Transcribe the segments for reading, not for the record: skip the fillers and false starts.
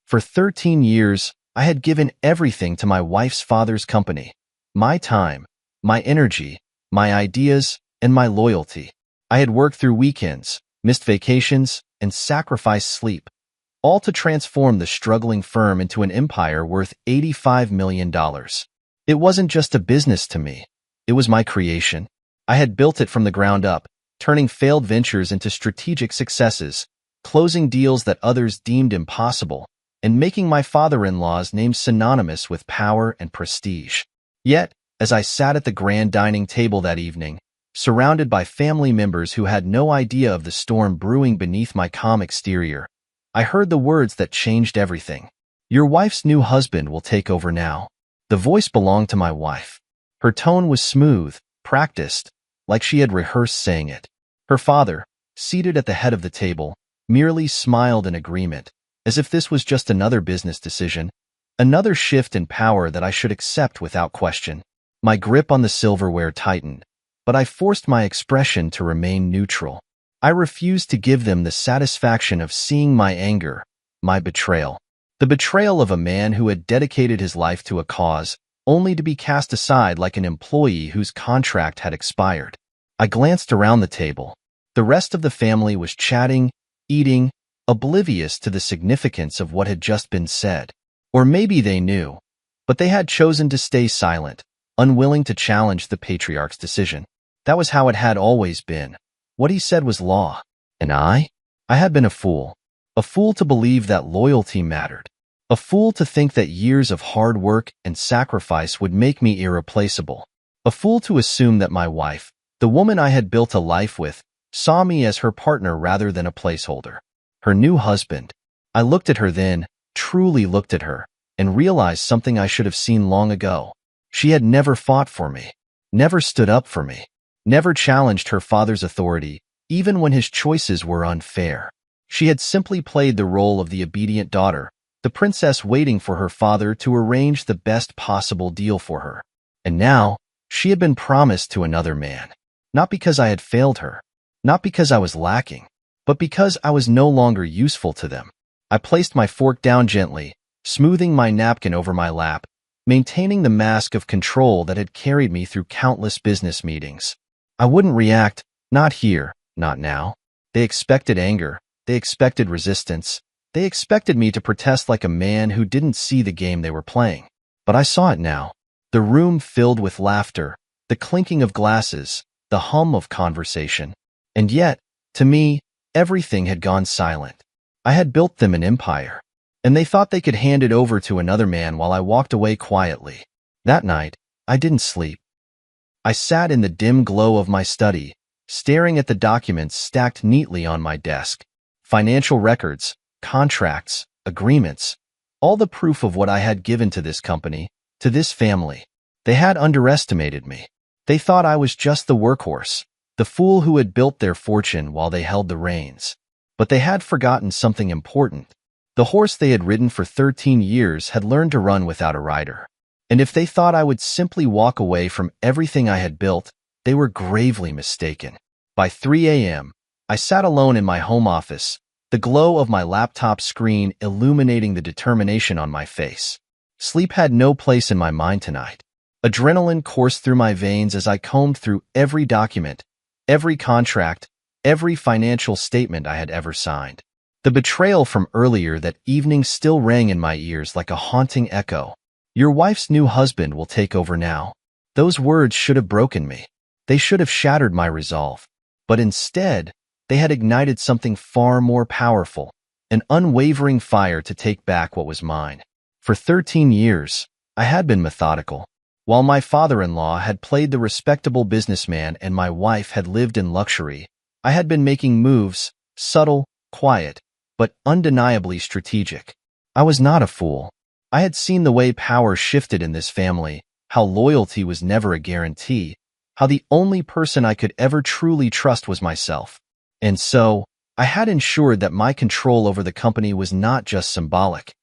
For 13 years, I had given everything to my wife's father's company. My time, my energy, my ideas, and my loyalty. I had worked through weekends, missed vacations, and sacrificed sleep, all to transform the struggling firm into an empire worth $85 million. It wasn't just a business to me. It was my creation. I had built it from the ground up, turning failed ventures into strategic successes, closing deals that others deemed impossible, and making my father-in-law's name synonymous with power and prestige. Yet, as I sat at the grand dining table that evening, surrounded by family members who had no idea of the storm brewing beneath my calm exterior, I heard the words that changed everything. "Your wife's new husband will take over now." The voice belonged to my wife. Her tone was smooth, practiced, like she had rehearsed saying it. Her father, seated at the head of the table, merely smiled in agreement, as if this was just another business decision, another shift in power that I should accept without question. My grip on the silverware tightened, but I forced my expression to remain neutral. I refused to give them the satisfaction of seeing my anger, my betrayal. The betrayal of a man who had dedicated his life to a cause, only to be cast aside like an employee whose contract had expired. I glanced around the table. The rest of the family was chatting, eating, oblivious to the significance of what had just been said. Or maybe they knew, but they had chosen to stay silent, unwilling to challenge the patriarch's decision. That was how it had always been. What he said was law. And I had been a fool to believe that loyalty mattered, a fool to think that years of hard work and sacrifice would make me irreplaceable, a fool to assume that my wife, the woman I had built a life with, saw me as her partner rather than a placeholder. Her new husband. I looked at her then, truly looked at her, and realized something I should have seen long ago. She had never fought for me, never stood up for me, never challenged her father's authority, even when his choices were unfair. She had simply played the role of the obedient daughter, the princess waiting for her father to arrange the best possible deal for her. And now, she had been promised to another man. Not because I had failed her, not because I was lacking, but because I was no longer useful to them. I placed my fork down gently, smoothing my napkin over my lap, maintaining the mask of control that had carried me through countless business meetings. I wouldn't react, not here, not now. They expected anger, they expected resistance, they expected me to protest like a man who didn't see the game they were playing. But I saw it now. The room filled with laughter, the clinking of glasses, the hum of conversation. And yet, to me, everything had gone silent. I had built them an empire, and they thought they could hand it over to another man while I walked away quietly. That night, I didn't sleep. I sat in the dim glow of my study, staring at the documents stacked neatly on my desk. Financial records, contracts, agreements, all the proof of what I had given to this company, to this family. They had underestimated me. They thought I was just the workhorse, the fool who had built their fortune while they held the reins. But they had forgotten something important. The horse they had ridden for 13 years had learned to run without a rider. And if they thought I would simply walk away from everything I had built, they were gravely mistaken. By 3 a.m., I sat alone in my home office, the glow of my laptop screen illuminating the determination on my face. Sleep had no place in my mind tonight. Adrenaline coursed through my veins as I combed through every document, every contract, every financial statement I had ever signed. The betrayal from earlier that evening still rang in my ears like a haunting echo. "Your wife's new husband will take over now." Those words should have broken me. They should have shattered my resolve. But instead, they had ignited something far more powerful, an unwavering fire to take back what was mine. For 13 years, I had been methodical. While my father-in-law had played the respectable businessman and my wife had lived in luxury, I had been making moves, subtle, quiet, but undeniably strategic. I was not a fool. I had seen the way power shifted in this family, how loyalty was never a guarantee, how the only person I could ever truly trust was myself. And so, I had ensured that my control over the company was not just symbolic.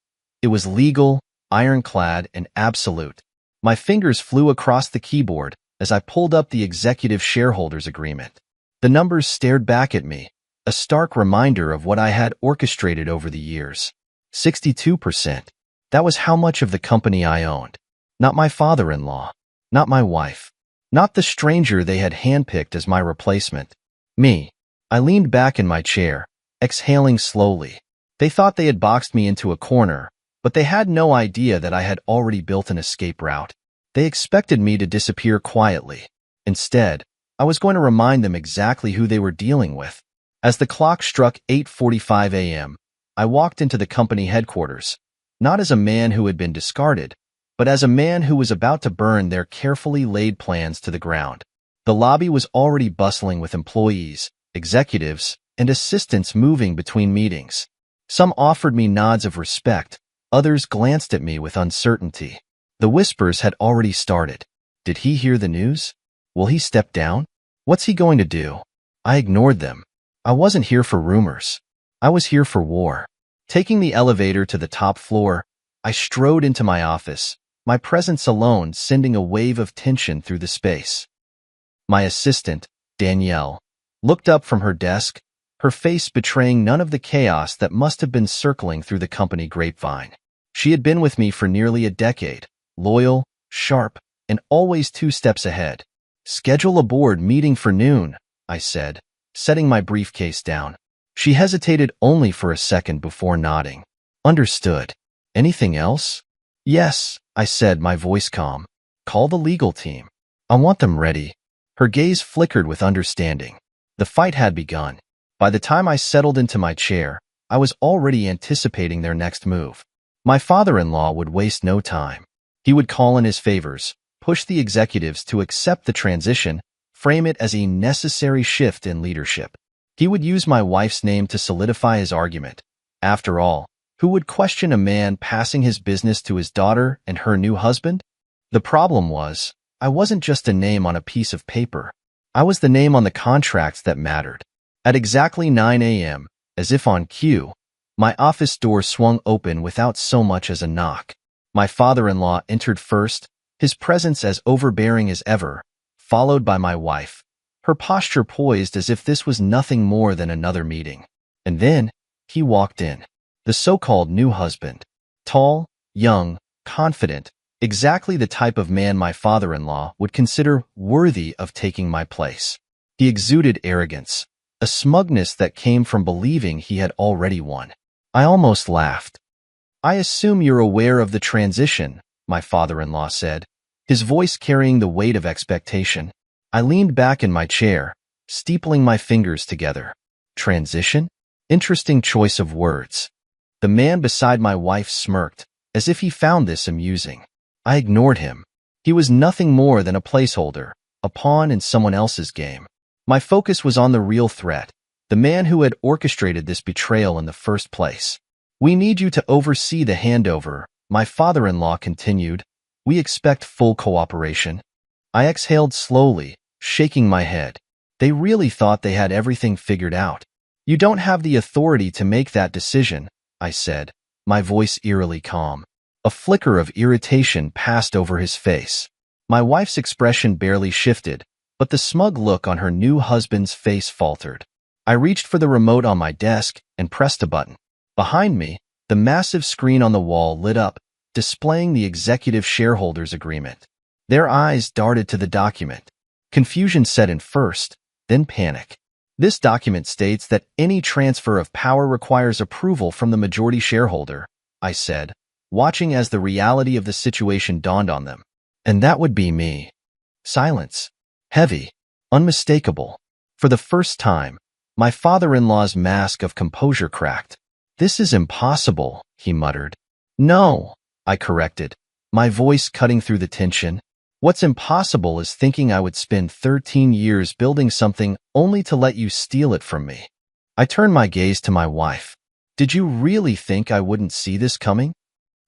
It was legal, ironclad, and absolute. My fingers flew across the keyboard as I pulled up the executive shareholders agreement. The numbers stared back at me, a stark reminder of what I had orchestrated over the years. 62%. That was how much of the company I owned. Not my father-in-law. Not my wife. Not the stranger they had handpicked as my replacement. Me. I leaned back in my chair, exhaling slowly. They thought they had boxed me into a corner, but they had no idea that I had already built an escape route. They expected me to disappear quietly. Instead, I was going to remind them exactly who they were dealing with. As the clock struck 8:45 a.m., I walked into the company headquarters, not as a man who had been discarded, but as a man who was about to burn their carefully laid plans to the ground. The lobby was already bustling with employees, executives, and assistants moving between meetings. Some offered me nods of respect, others glanced at me with uncertainty. The whispers had already started. Did he hear the news? Will he step down? What's he going to do? I ignored them. I wasn't here for rumors. I was here for war. Taking the elevator to the top floor, I strode into my office, my presence alone sending a wave of tension through the space. My assistant, Danielle, looked up from her desk, her face betraying none of the chaos that must have been circling through the company grapevine. She had been with me for nearly a decade, loyal, sharp, and always 2 steps ahead. "Schedule a board meeting for noon," I said, setting my briefcase down. She hesitated only for a second before nodding. "Understood. Anything else?" "Yes," I said, my voice calm. "Call the legal team. I want them ready." Her gaze flickered with understanding. The fight had begun. By the time I settled into my chair, I was already anticipating their next move. My father-in-law would waste no time. He would call in his favors, push the executives to accept the transition, frame it as a necessary shift in leadership. He would use my wife's name to solidify his argument. After all, who would question a man passing his business to his daughter and her new husband? The problem was, I wasn't just a name on a piece of paper. I was the name on the contracts that mattered. At exactly 9 a.m., as if on cue, my office door swung open without so much as a knock. My father-in-law entered first, his presence as overbearing as ever, followed by my wife, her posture poised as if this was nothing more than another meeting. And then, he walked in. The so-called new husband. Tall, young, confident, exactly the type of man my father-in-law would consider worthy of taking my place. He exuded arrogance, a smugness that came from believing he had already won. I almost laughed. "I assume you're aware of the transition," my father-in-law said, his voice carrying the weight of expectation. I leaned back in my chair, steepling my fingers together. Transition? Interesting choice of words. The man beside my wife smirked, as if he found this amusing. I ignored him. He was nothing more than a placeholder, a pawn in someone else's game. My focus was on the real threat, the man who had orchestrated this betrayal in the first place. "We need you to oversee the handover," my father-in-law continued. "We expect full cooperation." I exhaled slowly, shaking my head. They really thought they had everything figured out. "You don't have the authority to make that decision," I said, my voice eerily calm. A flicker of irritation passed over his face. My wife's expression barely shifted, but the smug look on her new husband's face faltered. I reached for the remote on my desk and pressed a button. Behind me, the massive screen on the wall lit up, displaying the executive shareholders agreement. Their eyes darted to the document. Confusion set in first, then panic. "This document states that any transfer of power requires approval from the majority shareholder," I said, watching as the reality of the situation dawned on them. And that would be me. Silence. Heavy. Unmistakable. For the first time, my father-in-law's mask of composure cracked. "This is impossible," he muttered. "No," I corrected, my voice cutting through the tension. "What's impossible is thinking I would spend 13 years building something only to let you steal it from me." I turned my gaze to my wife. "Did you really think I wouldn't see this coming?"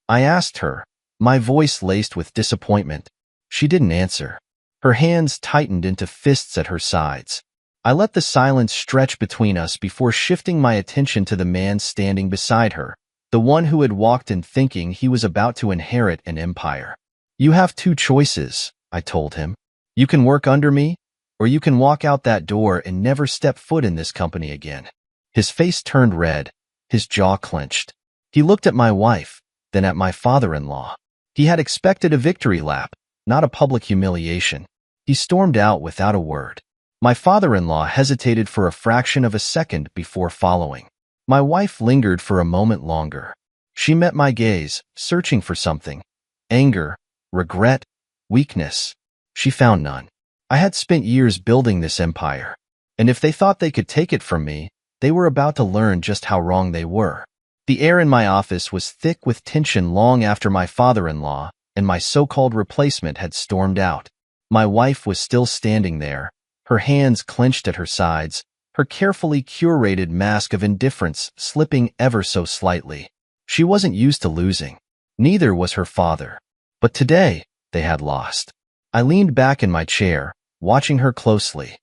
I asked her, my voice laced with disappointment. She didn't answer. Her hands tightened into fists at her sides. I let the silence stretch between us before shifting my attention to the man standing beside her, the one who had walked in thinking he was about to inherit an empire. "You have 2 choices," I told him. "You can work under me, or you can walk out that door and never step foot in this company again." His face turned red, his jaw clenched. He looked at my wife, then at my father-in-law. He had expected a victory lap, not a public humiliation. He stormed out without a word. My father-in-law hesitated for a fraction of a second before following. My wife lingered for a moment longer. She met my gaze, searching for something. Anger, regret, weakness. She found none. I had spent years building this empire, and if they thought they could take it from me, they were about to learn just how wrong they were. The air in my office was thick with tension long after my father-in-law and my so-called replacement had stormed out. My wife was still standing there, her hands clenched at her sides, her carefully curated mask of indifference slipping ever so slightly. She wasn't used to losing. Neither was her father. But today, they had lost. I leaned back in my chair, watching her closely.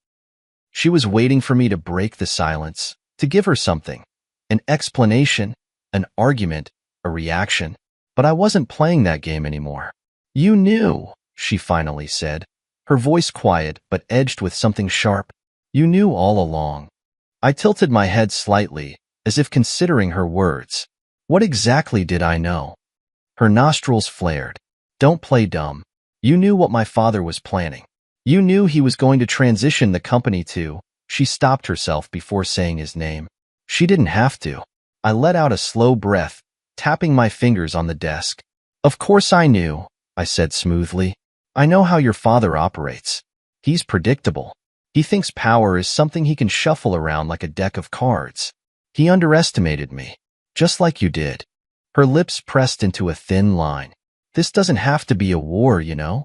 She was waiting for me to break the silence, to give her something. An explanation, an argument, a reaction. But I wasn't playing that game anymore. "You knew," she finally said, her voice quiet but edged with something sharp. "You knew all along." I tilted my head slightly, as if considering her words. What exactly did I know? Her nostrils flared. "Don't play dumb. You knew what my father was planning. You knew he was going to transition the company to—" She stopped herself before saying his name. She didn't have to. I let out a slow breath, tapping my fingers on the desk. "Of course I knew," I said smoothly. "I know how your father operates. He's predictable. He thinks power is something he can shuffle around like a deck of cards. He underestimated me, just like you did." Her lips pressed into a thin line. "This doesn't have to be a war, you know?"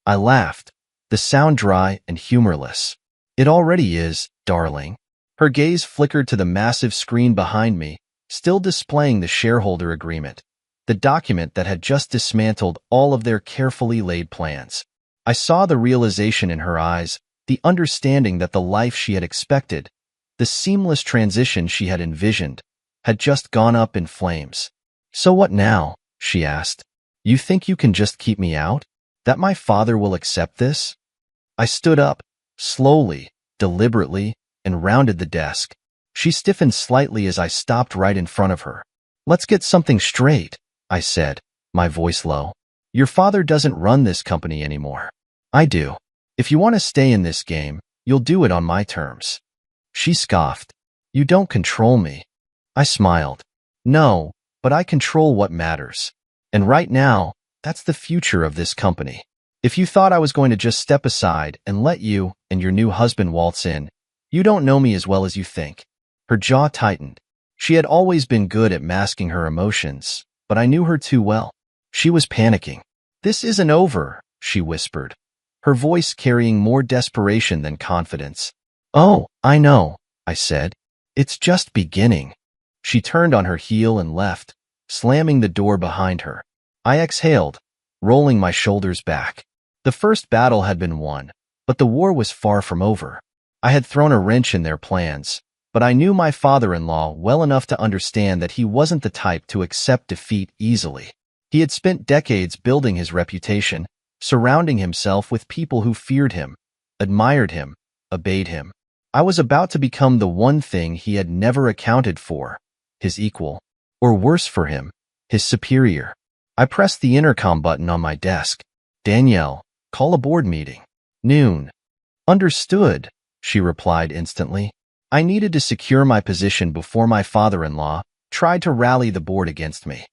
I laughed, the sound dry and humorless. "It already is, darling." Her gaze flickered to the massive screen behind me, still displaying the shareholder agreement, the document that had just dismantled all of their carefully laid plans. I saw the realization in her eyes, the understanding that the life she had expected, the seamless transition she had envisioned, had just gone up in flames. "So what now?" she asked. "You think you can just keep me out? That my father will accept this?" I stood up, slowly, deliberately, and rounded the desk. She stiffened slightly as I stopped right in front of her. "Let's get something straight," I said, my voice low. "Your father doesn't run this company anymore. I do. If you want to stay in this game, you'll do it on my terms." She scoffed. "You don't control me." I smiled. "No, but I control what matters. And right now, that's the future of this company. If you thought I was going to just step aside and let you and your new husband waltz in, you don't know me as well as you think." Her jaw tightened. She had always been good at masking her emotions, but I knew her too well. She was panicking. "This isn't over," she whispered, her voice carrying more desperation than confidence. "Oh, I know," I said. "It's just beginning." She turned on her heel and left, slamming the door behind her. I exhaled, rolling my shoulders back. The first battle had been won, but the war was far from over. I had thrown a wrench in their plans, but I knew my father-in-law well enough to understand that he wasn't the type to accept defeat easily. He had spent decades building his reputation, surrounding himself with people who feared him, admired him, obeyed him. I was about to become the one thing he had never accounted for, his equal, or worse for him, his superior. I pressed the intercom button on my desk. "Danielle, call a board meeting. Noon." "Understood," she replied instantly. I needed to secure my position before my father-in-law tried to rally the board against me.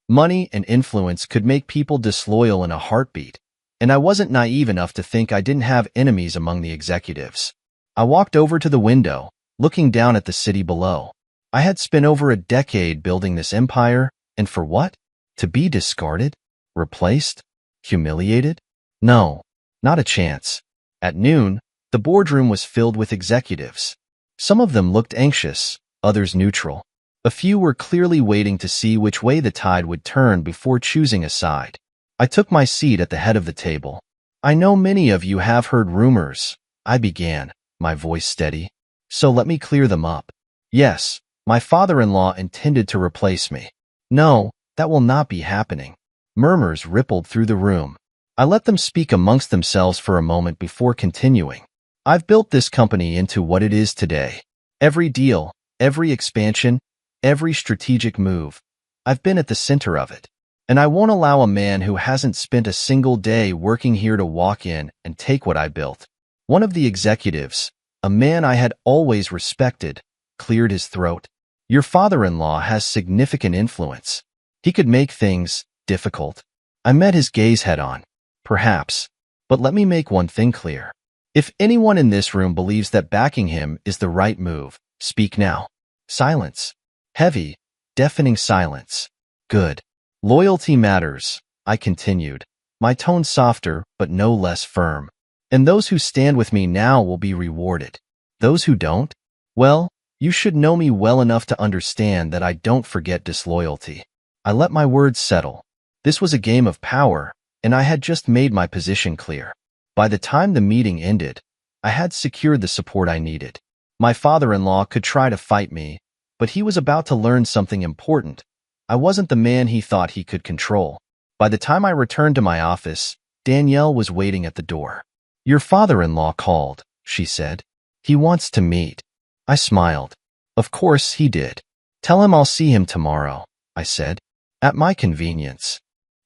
Money and influence could make people disloyal in a heartbeat, and I wasn't naive enough to think I didn't have enemies among the executives. I walked over to the window, looking down at the city below. I had spent over a decade building this empire, and for what? To be discarded? Replaced? Humiliated? No, not a chance. At noon, the boardroom was filled with executives. Some of them looked anxious, others neutral. A few were clearly waiting to see which way the tide would turn before choosing a side. I took my seat at the head of the table. "I know many of you have heard rumors," I began, my voice steady. "So let me clear them up. Yes, my father-in-law intended to replace me. No, that will not be happening." Murmurs rippled through the room. I let them speak amongst themselves for a moment before continuing. "I've built this company into what it is today. Every deal, every expansion, every strategic move, I've been at the center of it. And I won't allow a man who hasn't spent a single day working here to walk in and take what I built. One of the executives, a man I had always respected, cleared his throat. Your father-in-law has significant influence. He could make things difficult. I met his gaze head-on. Perhaps. But let me make one thing clear. If anyone in this room believes that backing him is the right move, speak now. Silence. Heavy, deafening silence. Good. Loyalty matters, I continued, my tone softer but no less firm. And those who stand with me now will be rewarded. Those who don't? Well, you should know me well enough to understand that I don't forget disloyalty. I let my words settle. This was a game of power, and I had just made my position clear. By the time the meeting ended, I had secured the support I needed. My father-in-law could try to fight me, but he was about to learn something important. I wasn't the man he thought he could control. By the time I returned to my office, Danielle was waiting at the door. Your father-in-law called, she said. He wants to meet. I smiled. Of course he did. Tell him I'll see him tomorrow, I said. At my convenience.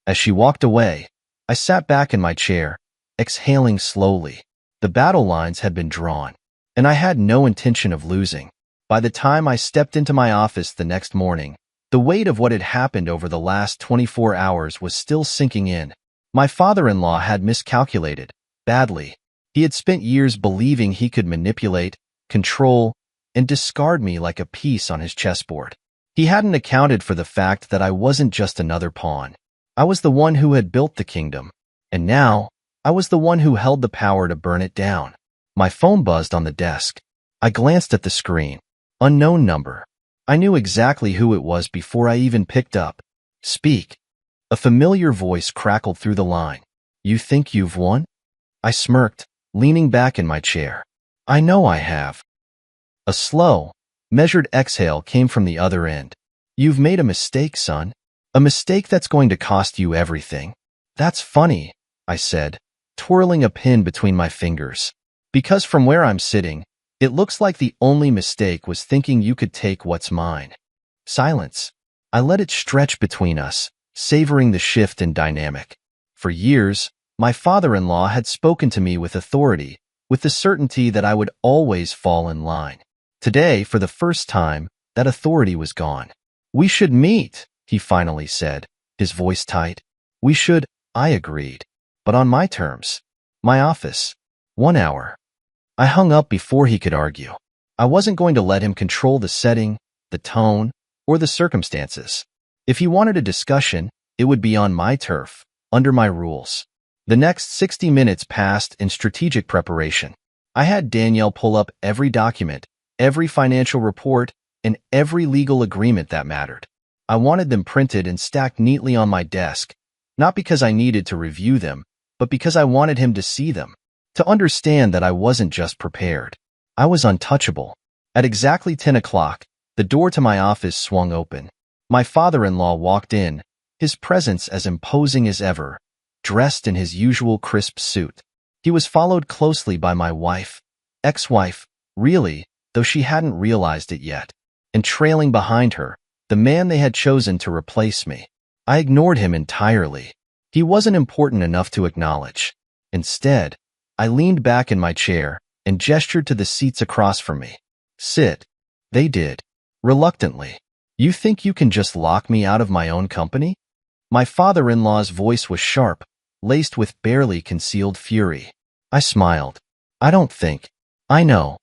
As she walked away, I sat back in my chair, exhaling slowly. The battle lines had been drawn, and I had no intention of losing. By the time I stepped into my office the next morning, the weight of what had happened over the last 24 hours was still sinking in. My father-in-law had miscalculated, badly. He had spent years believing he could manipulate, control, and discard me like a piece on his chessboard. He hadn't accounted for the fact that I wasn't just another pawn. I was the one who had built the kingdom, and now I was the one who held the power to burn it down. My phone buzzed on the desk. I glanced at the screen. Unknown number. I knew exactly who it was before I even picked up. Speak. A familiar voice crackled through the line. You think you've won? I smirked, leaning back in my chair. I know I have. A slow, measured exhale came from the other end. You've made a mistake, son. A mistake that's going to cost you everything. That's funny, I said, twirling a pin between my fingers. Because from where I'm sitting, it looks like the only mistake was thinking you could take what's mine. Silence. I let it stretch between us, savoring the shift in dynamic. For years, my father-in-law had spoken to me with authority, with the certainty that I would always fall in line. Today, for the first time, that authority was gone. We should meet, he finally said, his voice tight. We should, I agreed. But on my terms. My office. 1 hour. I hung up before he could argue. I wasn't going to let him control the setting, the tone, or the circumstances. If he wanted a discussion, it would be on my turf, under my rules. The next 60 minutes passed in strategic preparation. I had Danielle pull up every document, every financial report, and every legal agreement that mattered. I wanted them printed and stacked neatly on my desk, not because I needed to review them, but because I wanted him to see them. To understand that I wasn't just prepared. I was untouchable. At exactly 10 o'clock, the door to my office swung open. My father-in-law walked in, his presence as imposing as ever, dressed in his usual crisp suit. He was followed closely by my wife, ex-wife, really, though she hadn't realized it yet, and trailing behind her, the man they had chosen to replace me. I ignored him entirely. He wasn't important enough to acknowledge. Instead, I leaned back in my chair and gestured to the seats across from me. Sit. They did. Reluctantly. You think you can just lock me out of my own company? My father-in-law's voice was sharp, laced with barely concealed fury. I smiled. I don't think. I know.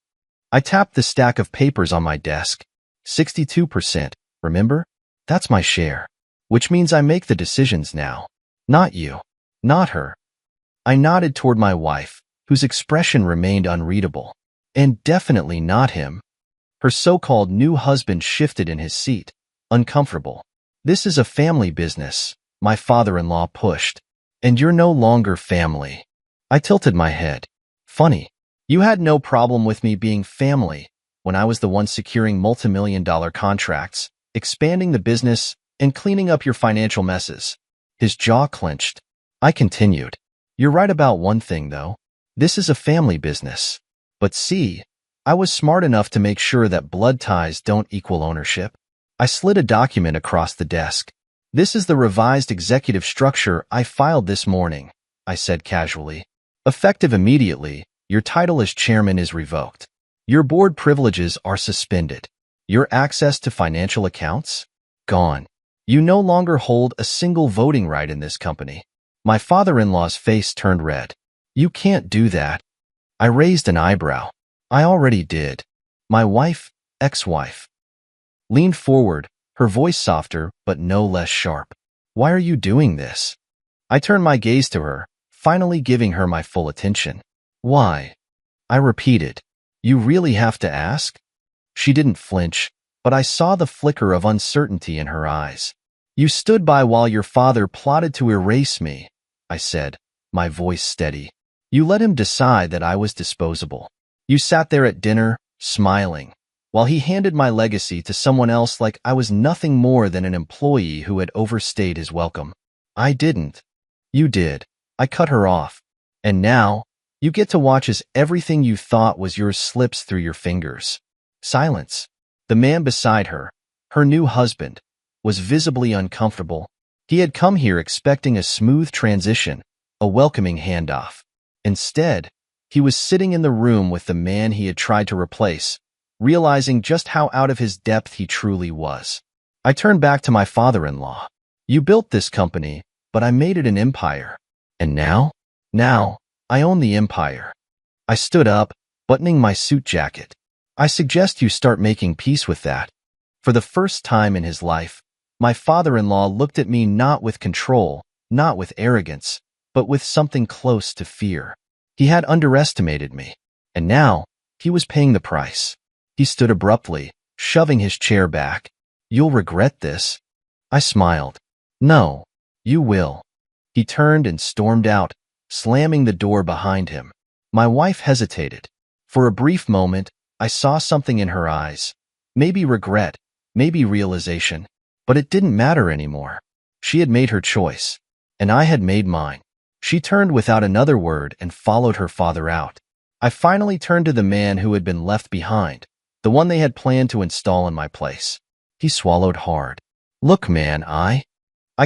I tapped the stack of papers on my desk. 62%, remember? That's my share. Which means I make the decisions now. Not you. Not her. I nodded toward my wife, whose expression remained unreadable. And definitely not him. Her so-called new husband shifted in his seat, uncomfortable. This is a family business, my father-in-law pushed. And you're no longer family. I tilted my head. Funny. You had no problem with me being family when I was the one securing multi-million-dollar contracts, expanding the business, and cleaning up your financial messes. His jaw clenched. I continued. You're right about one thing, though. This is a family business. But see, I was smart enough to make sure that blood ties don't equal ownership. I slid a document across the desk. "This is the revised executive structure I filed this morning," I said casually. "Effective immediately, your title as chairman is revoked. Your board privileges are suspended. Your access to financial accounts? Gone. You no longer hold a single voting right in this company." My father-in-law's face turned red. "You can't do that." I raised an eyebrow. "I already did." My wife, ex-wife, leaned forward, her voice softer but no less sharp. "Why are you doing this?" I turned my gaze to her, finally giving her my full attention. "Why?" I repeated. "You really have to ask?" She didn't flinch, but I saw the flicker of uncertainty in her eyes. "You stood by while your father plotted to erase me," I said, my voice steady. "You let him decide that I was disposable. You sat there at dinner, smiling, while he handed my legacy to someone else like I was nothing more than an employee who had overstayed his welcome. I didn't. You did." I cut her off. "And now, you get to watch as everything you thought was yours slips through your fingers." Silence. The man beside her, her new husband, was visibly uncomfortable. He had come here expecting a smooth transition, a welcoming handoff. Instead, he was sitting in the room with the man he had tried to replace, realizing just how out of his depth he truly was. I turned back to my father-in-law. "You built this company, but I made it an empire. And now? Now, I own the empire." I stood up, buttoning my suit jacket. "I suggest you start making peace with that." For the first time in his life, my father-in-law looked at me not with control, not with arrogance, but with something close to fear. He had underestimated me, and now he was paying the price. He stood abruptly, shoving his chair back. "You'll regret this." I smiled. "No, you will." He turned and stormed out, slamming the door behind him. My wife hesitated. For a brief moment, I saw something in her eyes. Maybe regret, maybe realization. But it didn't matter anymore. She had made her choice, and I had made mine. She turned without another word and followed her father out. I finally turned to the man who had been left behind, the one they had planned to install in my place. He swallowed hard. "Look, man, I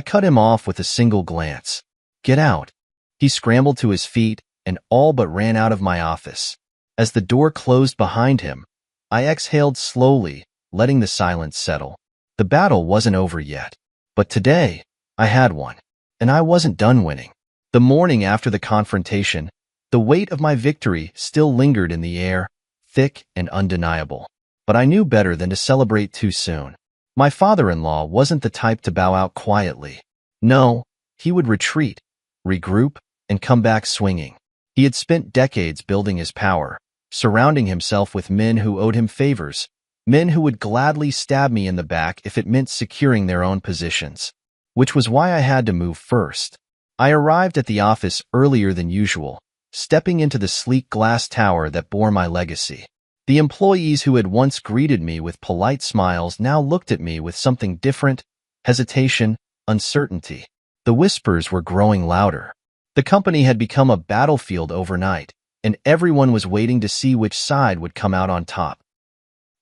cut him off with a single glance. "Get out." He scrambled to his feet and all but ran out of my office. As the door closed behind him, I exhaled slowly, letting the silence settle. The battle wasn't over yet, but today I had one, and I wasn't done winning. The morning after the confrontation, the weight of my victory still lingered in the air, thick and undeniable. But I knew better than to celebrate too soon. My father-in-law wasn't the type to bow out quietly. No, he would retreat, regroup, and come back swinging. He had spent decades building his power, surrounding himself with men who owed him favors, men who would gladly stab me in the back if it meant securing their own positions. Which was why I had to move first. I arrived at the office earlier than usual, stepping into the sleek glass tower that bore my legacy. The employees who had once greeted me with polite smiles now looked at me with something different: hesitation, uncertainty. The whispers were growing louder. The company had become a battlefield overnight, and everyone was waiting to see which side would come out on top.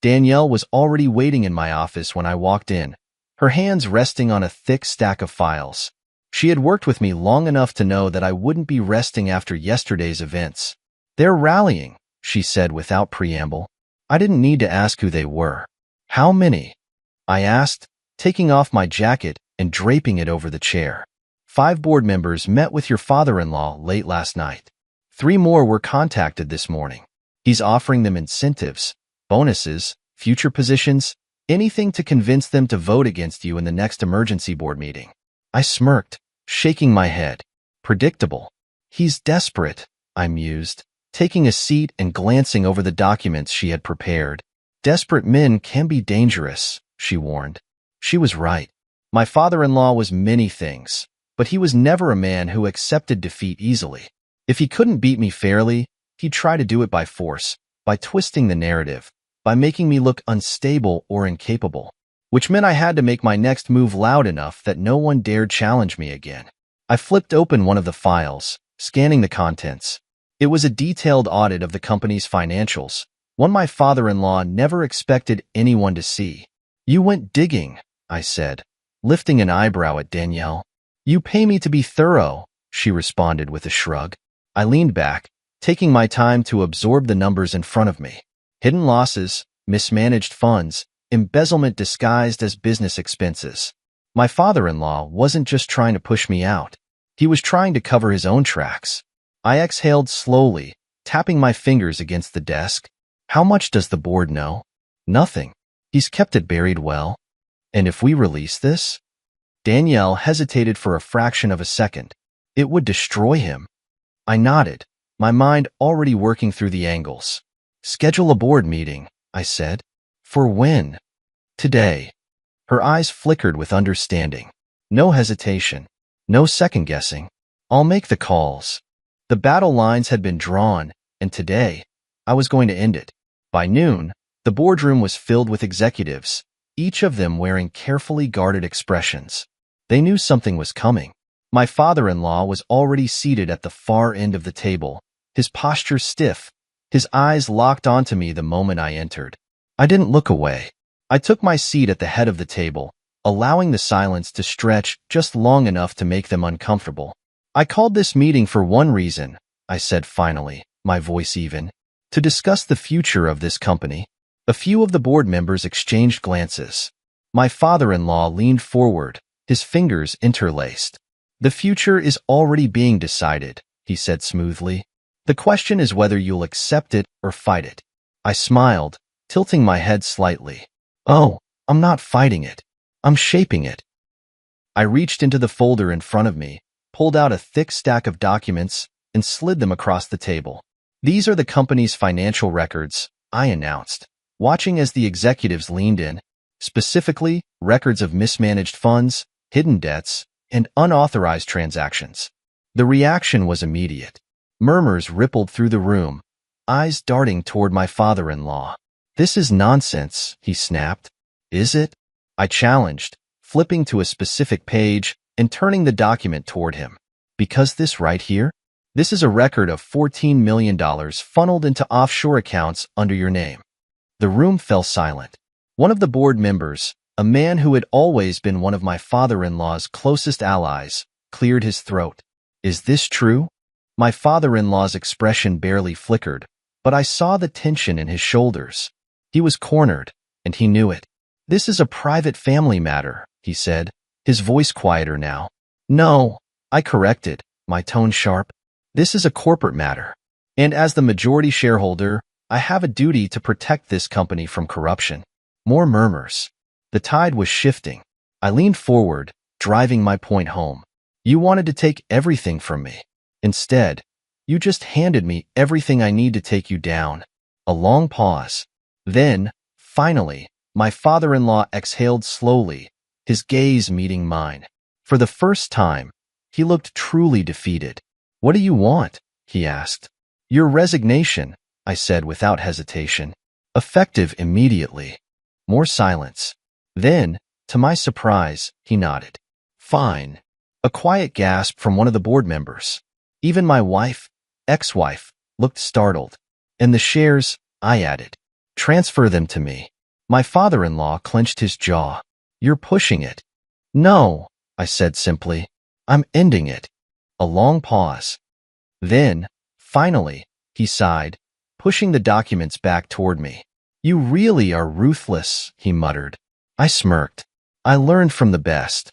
Danielle was already waiting in my office when I walked in, her hands resting on a thick stack of files. She had worked with me long enough to know that I wouldn't be resting after yesterday's events. "They're rallying," she said without preamble. I didn't need to ask who they were. "How many?" I asked, taking off my jacket and draping it over the chair. 5 board members met with your father-in-law late last night. 3 more were contacted this morning. He's offering them incentives, bonuses, future positions, anything to convince them to vote against you in the next emergency board meeting. I smirked, shaking my head. Predictable. He's desperate, I mused, taking a seat and glancing over the documents she had prepared. Desperate men can be dangerous, she warned. She was right. My father-in-law was many things, but he was never a man who accepted defeat easily. If he couldn't beat me fairly, he'd try to do it by force, by twisting the narrative, by making me look unstable or incapable, which meant I had to make my next move loud enough that no one dared challenge me again. I flipped open one of the files, scanning the contents. It was a detailed audit of the company's financials, one my father-in-law never expected anyone to see. You went digging, I said, lifting an eyebrow at Danielle. You pay me to be thorough, she responded with a shrug. I leaned back, taking my time to absorb the numbers in front of me. Hidden losses, mismanaged funds, embezzlement disguised as business expenses. My father-in-law wasn't just trying to push me out. He was trying to cover his own tracks. I exhaled slowly, tapping my fingers against the desk. How much does the board know? Nothing. He's kept it buried well. And if we release this? Danielle hesitated for a fraction of a second. It would destroy him. I nodded, my mind already working through the angles. Schedule a board meeting, I said. For when? Today. Her eyes flickered with understanding. No hesitation. No second-guessing. I'll make the calls. The battle lines had been drawn, and today, I was going to end it. By noon, the boardroom was filled with executives, each of them wearing carefully guarded expressions. They knew something was coming. My father-in-law was already seated at the far end of the table, his posture stiff, his eyes locked onto me the moment I entered. I didn't look away. I took my seat at the head of the table, allowing the silence to stretch just long enough to make them uncomfortable. I called this meeting for one reason, I said finally, my voice even, to discuss the future of this company. A few of the board members exchanged glances. My father-in-law leaned forward, his fingers interlaced. The future is already being decided, he said smoothly. The question is whether you'll accept it or fight it. I smiled, tilting my head slightly. Oh, I'm not fighting it. I'm shaping it. I reached into the folder in front of me, pulled out a thick stack of documents, and slid them across the table. These are the company's financial records, I announced, watching as the executives leaned in, specifically records of mismanaged funds, hidden debts, and unauthorized transactions. The reaction was immediate. Murmurs rippled through the room, eyes darting toward my father-in-law. This is nonsense, he snapped. Is it? I challenged, flipping to a specific page and turning the document toward him. Because this right here? This is a record of $14 million funneled into offshore accounts under your name. The room fell silent. One of the board members, a man who had always been one of my father-in-law's closest allies, cleared his throat. Is this true? My father-in-law's expression barely flickered, but I saw the tension in his shoulders. He was cornered, and he knew it. This is a private family matter, he said, his voice quieter now. No, I corrected, my tone sharp. This is a corporate matter. And as the majority shareholder, I have a duty to protect this company from corruption. More murmurs. The tide was shifting. I leaned forward, driving my point home. You wanted to take everything from me. Instead, you just handed me everything I need to take you down. A long pause. Then, finally, my father-in-law exhaled slowly, his gaze meeting mine. For the first time, he looked truly defeated. What do you want? He asked. Your resignation, I said without hesitation. Effective immediately. More silence. Then, to my surprise, he nodded. Fine. A quiet gasp from one of the board members. Even my wife, ex-wife, looked startled. And the shares, I added. Transfer them to me. My father-in-law clenched his jaw. You're pushing it. No, I said simply. I'm ending it. A long pause. Then, finally, he sighed, pushing the documents back toward me. You really are ruthless, he muttered. I smirked. I learned from the best.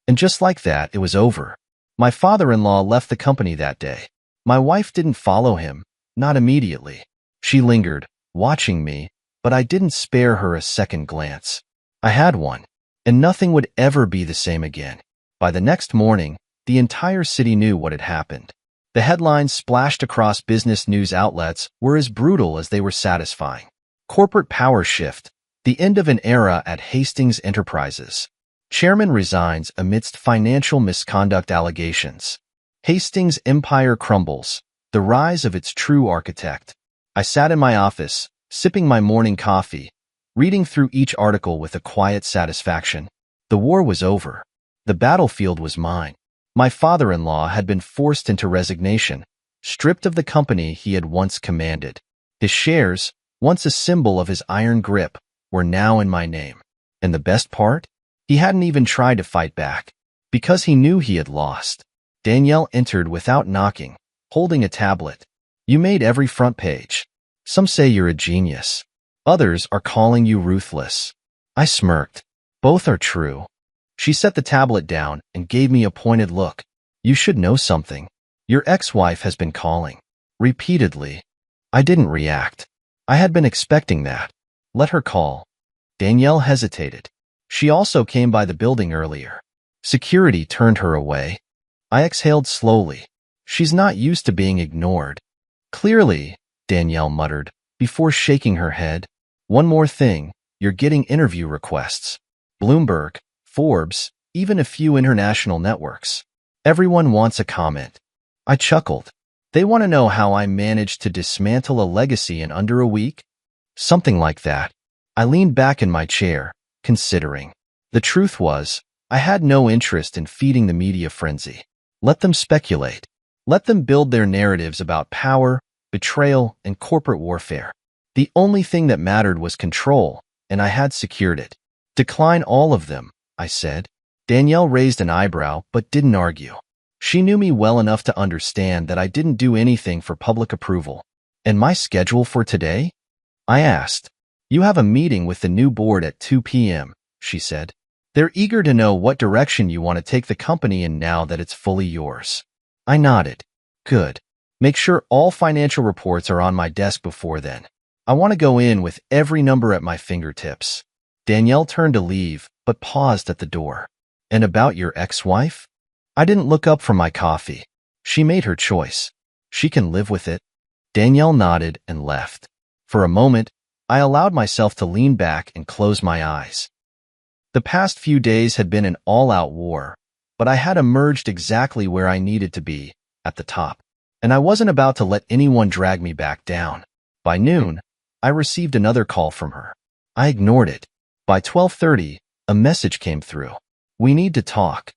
And just like that, it was over. My father-in-law left the company that day. My wife didn't follow him, not immediately. She lingered, watching me, but I didn't spare her a second glance. I had one, and nothing would ever be the same again. By the next morning, the entire city knew what had happened. The headlines splashed across business news outlets were as brutal as they were satisfying. Corporate power shift, the end of an era at Hastings Enterprises. Chairman resigns amidst financial misconduct allegations. Hastings' empire crumbles, the rise of its true architect. I sat in my office, sipping my morning coffee, reading through each article with a quiet satisfaction. The war was over. The battlefield was mine. My father-in-law had been forced into resignation, stripped of the company he had once commanded. His shares, once a symbol of his iron grip, were now in my name. And the best part? He hadn't even tried to fight back, because he knew he had lost. Danielle entered without knocking, holding a tablet. You made every front page. Some say you're a genius. Others are calling you ruthless. I smirked. Both are true. She set the tablet down and gave me a pointed look. You should know something. Your ex-wife has been calling. Repeatedly. I didn't react. I had been expecting that. Let her call. Danielle hesitated. She also came by the building earlier. Security turned her away. I exhaled slowly. She's not used to being ignored. Clearly, Danielle muttered, before shaking her head. One more thing, you're getting interview requests. Bloomberg, Forbes, even a few international networks. Everyone wants a comment. I chuckled. They want to know how I managed to dismantle a legacy in under a week? Something like that. I leaned back in my chair, considering. The truth was, I had no interest in feeding the media frenzy. Let them speculate. Let them build their narratives about power, betrayal, and corporate warfare. The only thing that mattered was control, and I had secured it. Decline all of them, I said. Danielle raised an eyebrow but didn't argue. She knew me well enough to understand that I didn't do anything for public approval. And my schedule for today? I asked. You have a meeting with the new board at 2 p.m., she said. They're eager to know what direction you want to take the company in now that it's fully yours. I nodded. Good. Make sure all financial reports are on my desk before then. I want to go in with every number at my fingertips. Danielle turned to leave, but paused at the door. And about your ex-wife? I didn't look up from my coffee. She made her choice. She can live with it. Danielle nodded and left. For a moment, I allowed myself to lean back and close my eyes. The past few days had been an all-out war, but I had emerged exactly where I needed to be, at the top. And I wasn't about to let anyone drag me back down. By noon, I received another call from her. I ignored it. By 12:30, a message came through. We need to talk.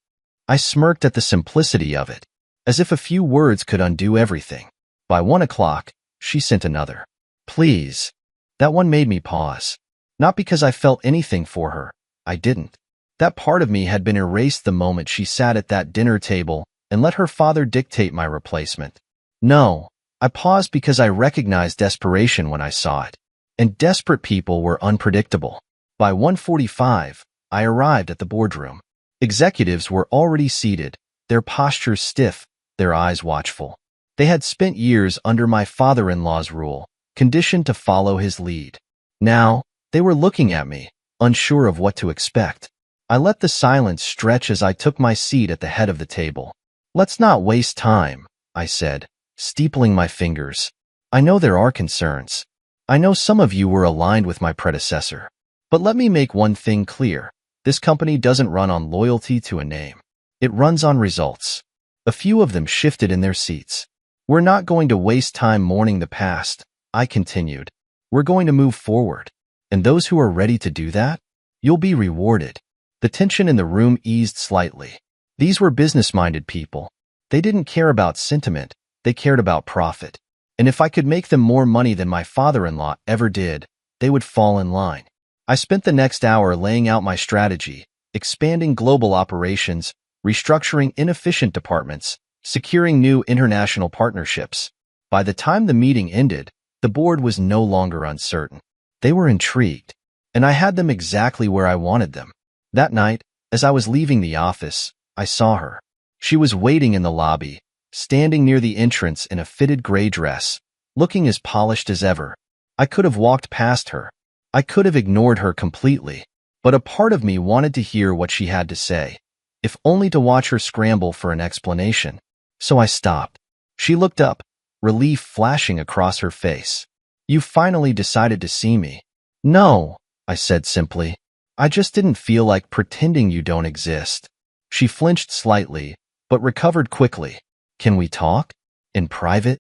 I smirked at the simplicity of it, as if a few words could undo everything. By 1 o'clock, she sent another. Please. That one made me pause. Not because I felt anything for her. I didn't. That part of me had been erased the moment she sat at that dinner table and let her father dictate my replacement. No, I paused because I recognized desperation when I saw it. And desperate people were unpredictable. By 1:45, I arrived at the boardroom. Executives were already seated, their postures stiff, their eyes watchful. They had spent years under my father-in-law's rule, conditioned to follow his lead. Now, they were looking at me, unsure of what to expect. I let the silence stretch as I took my seat at the head of the table. Let's not waste time, I said, steepling my fingers. I know there are concerns. I know some of you were aligned with my predecessor. But let me make one thing clear. This company doesn't run on loyalty to a name. It runs on results. A few of them shifted in their seats. We're not going to waste time mourning the past, I continued. We're going to move forward. And those who are ready to do that, you'll be rewarded. The tension in the room eased slightly. These were business-minded people. They didn't care about sentiment. They cared about profit. And if I could make them more money than my father-in-law ever did, they would fall in line. I spent the next hour laying out my strategy, expanding global operations, restructuring inefficient departments, securing new international partnerships. By the time the meeting ended, the board was no longer uncertain. They were intrigued, and I had them exactly where I wanted them. That night, as I was leaving the office, I saw her. She was waiting in the lobby, standing near the entrance in a fitted gray dress, looking as polished as ever. I could have walked past her. I could have ignored her completely, but a part of me wanted to hear what she had to say, if only to watch her scramble for an explanation. So I stopped. She looked up, relief flashing across her face. You finally decided to see me. No, I said simply. I just didn't feel like pretending you don't exist. She flinched slightly, but recovered quickly. Can we talk? In private?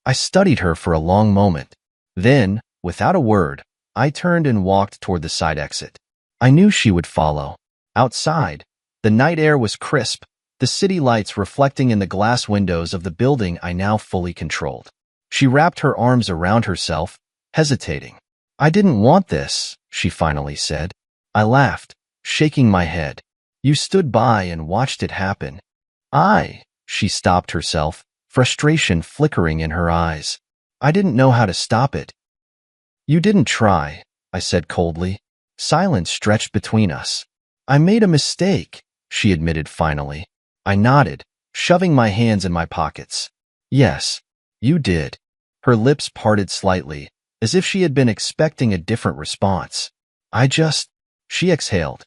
I studied her for a long moment. Then, without a word, I turned and walked toward the side exit. I knew she would follow. Outside, the night air was crisp, the city lights reflecting in the glass windows of the building I now fully controlled. She wrapped her arms around herself, hesitating. I didn't want this, she finally said. I laughed, shaking my head. You stood by and watched it happen. She stopped herself, frustration flickering in her eyes. I didn't know how to stop it. You didn't try, I said coldly. Silence stretched between us. I made a mistake, she admitted finally. I nodded, shoving my hands in my pockets. Yes, you did. Her lips parted slightly, as if she had been expecting a different response. She exhaled.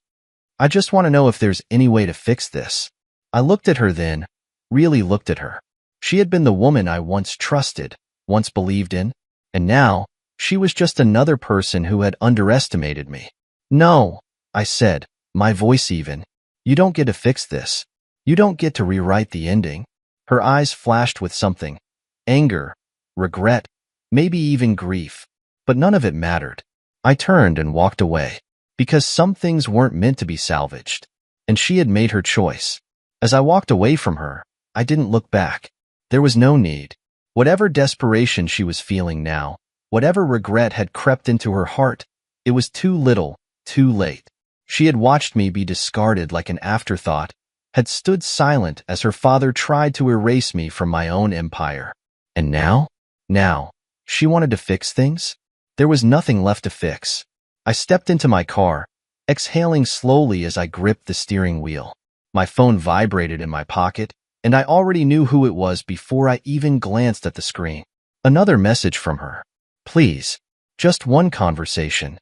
I just want to know if there's any way to fix this. I looked at her then, really looked at her. She had been the woman I once trusted, once believed in, and now she was just another person who had underestimated me. No, I said, my voice even. You don't get to fix this. You don't get to rewrite the ending. Her eyes flashed with something. Anger, regret, maybe even grief. But none of it mattered. I turned and walked away. Because some things weren't meant to be salvaged. And she had made her choice. As I walked away from her, I didn't look back. There was no need. Whatever desperation she was feeling now, whatever regret had crept into her heart, it was too little, too late. She had watched me be discarded like an afterthought, had stood silent as her father tried to erase me from my own empire. And now, she wanted to fix things? There was nothing left to fix. I stepped into my car, exhaling slowly as I gripped the steering wheel. My phone vibrated in my pocket, and I already knew who it was before I even glanced at the screen. Another message from her. Please, just one conversation.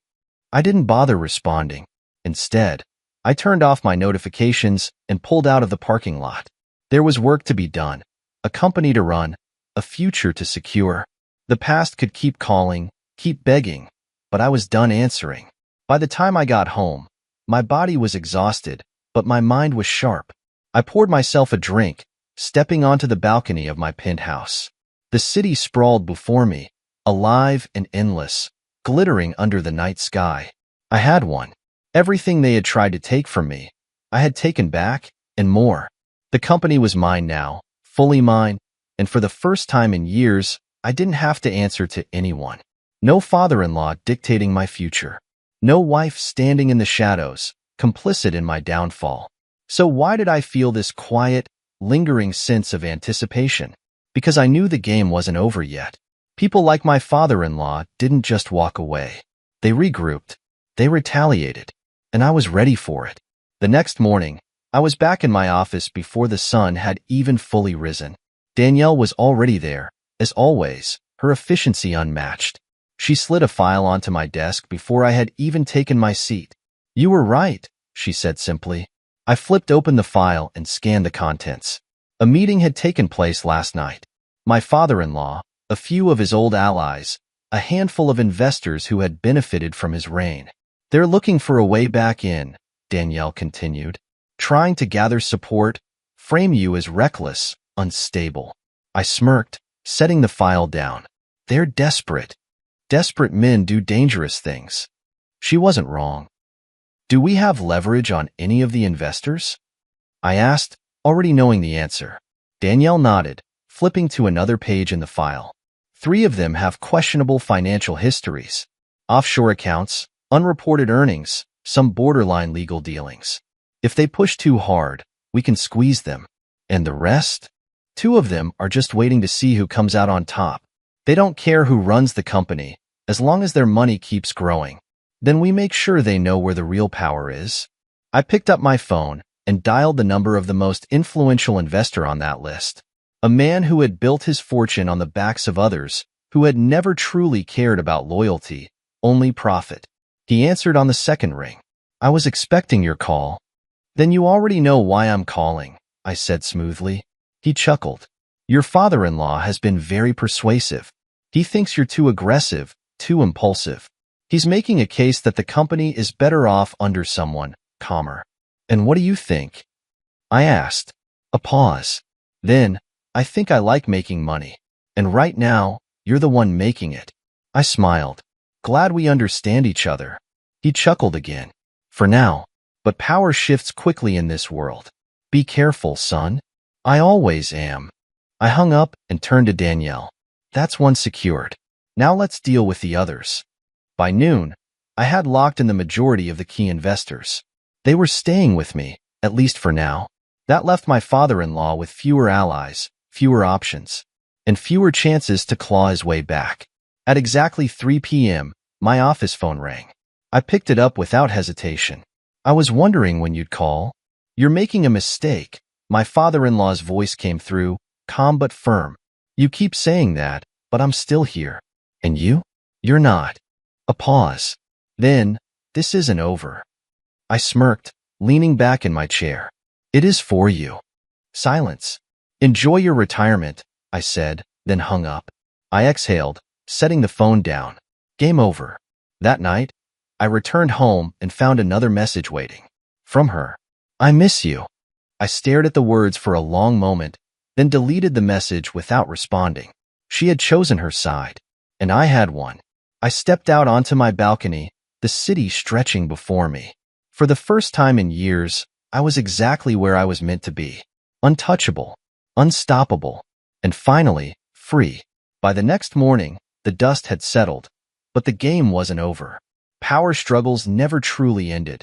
I didn't bother responding. Instead, I turned off my notifications and pulled out of the parking lot. There was work to be done, a company to run, a future to secure. The past could keep calling, keep begging, but I was done answering. By the time I got home, my body was exhausted, but my mind was sharp. I poured myself a drink, stepping onto the balcony of my penthouse. The city sprawled before me, alive and endless, glittering under the night sky. I had won. Everything they had tried to take from me, I had taken back, and more. The company was mine now, fully mine, and for the first time in years, I didn't have to answer to anyone. No father-in-law dictating my future. No wife standing in the shadows, complicit in my downfall. So why did I feel this quiet, lingering sense of anticipation? Because I knew the game wasn't over yet. People like my father-in-law didn't just walk away. They regrouped. They retaliated. And I was ready for it. The next morning, I was back in my office before the sun had even fully risen. Danielle was already there, as always, her efficiency unmatched. She slid a file onto my desk before I had even taken my seat. You were right, she said simply. I flipped open the file and scanned the contents. A meeting had taken place last night. My father-in-law, a few of his old allies, a handful of investors who had benefited from his reign. They're looking for a way back in, Danielle continued, trying to gather support, frame you as reckless, unstable. I smirked, setting the file down. They're desperate. Desperate men do dangerous things. She wasn't wrong. Do we have leverage on any of the investors? I asked, already knowing the answer. Danielle nodded, flipping to another page in the file. 3 of them have questionable financial histories. Offshore accounts, unreported earnings, some borderline legal dealings. If they push too hard, we can squeeze them. And the rest? 2 of them are just waiting to see who comes out on top. They don't care who runs the company, as long as their money keeps growing. Then we make sure they know where the real power is. I picked up my phone and dialed the number of the most influential investor on that list. A man who had built his fortune on the backs of others, who had never truly cared about loyalty, only profit. He answered on the second ring. I was expecting your call. Then you already know why I'm calling, I said smoothly. He chuckled. Your father-in-law has been very persuasive. He thinks you're too aggressive, too impulsive. He's making a case that the company is better off under someone calmer. And what do you think? I asked. A pause. Then, I think I like making money. And right now, you're the one making it. I smiled. Glad we understand each other. He chuckled again. For now. But power shifts quickly in this world. Be careful, son. I always am. I hung up and turned to Danielle. That's one secured. Now let's deal with the others. By noon, I had locked in the majority of the key investors. They were staying with me, at least for now. That left my father-in-law with fewer allies, fewer options, and fewer chances to claw his way back. At exactly 3 p.m., my office phone rang. I picked it up without hesitation. I was wondering when you'd call. You're making a mistake. My father-in-law's voice came through, calm but firm. You keep saying that, but I'm still here. And you? You're not. A pause. Then, this isn't over. I smirked, leaning back in my chair. It is for you. Silence. Enjoy your retirement, I said, then hung up. I exhaled, setting the phone down. Game over. That night, I returned home and found another message waiting. From her. I miss you. I stared at the words for a long moment, then deleted the message without responding. She had chosen her side, and I had one. I stepped out onto my balcony, the city stretching before me. For the first time in years, I was exactly where I was meant to be. Untouchable, unstoppable, and finally, free. By the next morning, the dust had settled, but the game wasn't over. Power struggles never truly ended.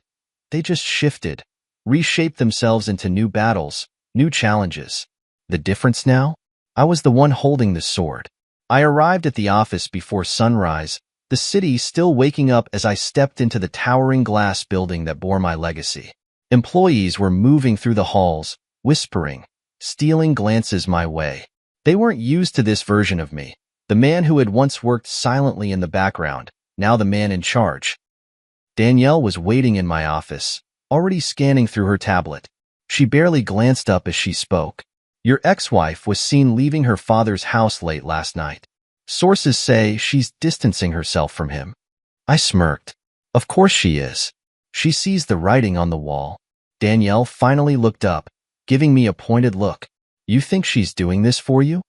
They just shifted, reshaped themselves into new battles, new challenges. The difference now? I was the one holding the sword. I arrived at the office before sunrise, the city still waking up as I stepped into the towering glass building that bore my legacy. Employees were moving through the halls, whispering, stealing glances my way. They weren't used to this version of me, the man who had once worked silently in the background, now the man in charge. Danielle was waiting in my office, already scanning through her tablet. She barely glanced up as she spoke. Your ex-wife was seen leaving her father's house late last night. Sources say she's distancing herself from him. I smirked. Of course she is. She sees the writing on the wall. Danielle finally looked up, giving me a pointed look. You think she's doing this for you?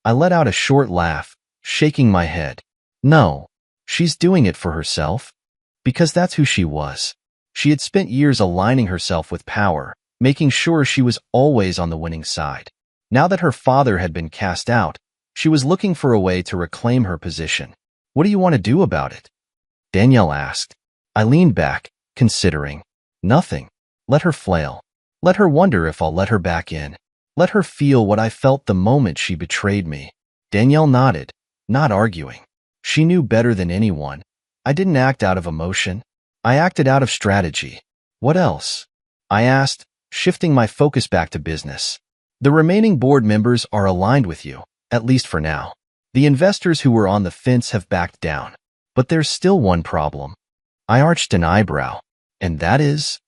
I let out a short laugh, shaking my head. No, she's doing it for herself. Because that's who she was. She had spent years aligning herself with power, making sure she was always on the winning side. Now that her father had been cast out, she was looking for a way to reclaim her position. What do you want to do about it? Danielle asked. I leaned back, considering. Nothing. Let her flail. Let her wonder if I'll let her back in. Let her feel what I felt the moment she betrayed me. Danielle nodded, not arguing. She knew better than anyone. I didn't act out of emotion. I acted out of strategy. What else? I asked, shifting my focus back to business. The remaining board members are aligned with you, at least for now. The investors who were on the fence have backed down. But there's still one problem. I arched an eyebrow. And that is?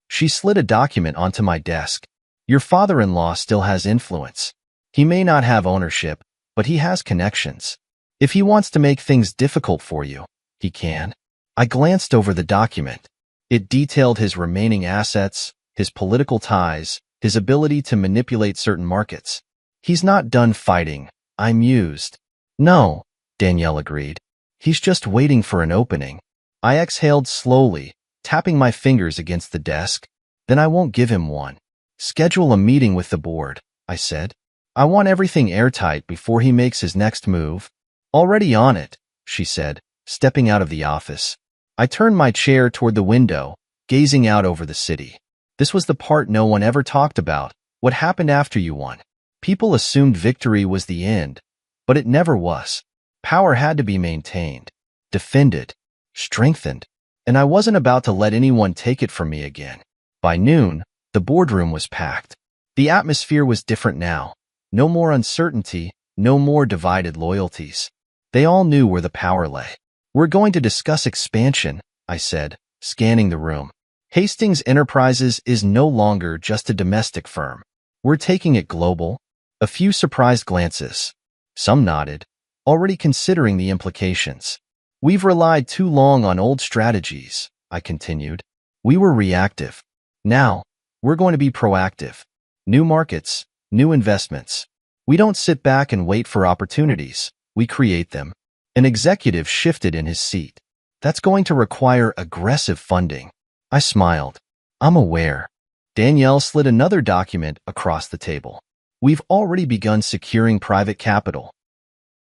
She slid a document onto my desk. Your father-in-law still has influence. He may not have ownership, but he has connections. If he wants to make things difficult for you, he can. I glanced over the document. It detailed his remaining assets, his political ties, his ability to manipulate certain markets. He's not done fighting, I mused. No, Danielle agreed. He's just waiting for an opening. I exhaled slowly, tapping my fingers against the desk. Then I won't give him one. Schedule a meeting with the board, I said. I want everything airtight before he makes his next move. Already on it, she said, stepping out of the office. I turned my chair toward the window, gazing out over the city. This was the part no one ever talked about, what happened after you won. People assumed victory was the end, but it never was. Power had to be maintained, defended, strengthened, and I wasn't about to let anyone take it from me again. By noon, the boardroom was packed. The atmosphere was different now. No more uncertainty, no more divided loyalties. They all knew where the power lay. We're going to discuss expansion, I said, scanning the room. Hastings Enterprises is no longer just a domestic firm. We're taking it global. A few surprised glances. Some nodded, already considering the implications. We've relied too long on old strategies, I continued. We were reactive. Now, we're going to be proactive. New markets, new investments. We don't sit back and wait for opportunities. We create them. An executive shifted in his seat. That's going to require aggressive funding. I smiled. I'm aware. Danielle slid another document across the table. We've already begun securing private capital.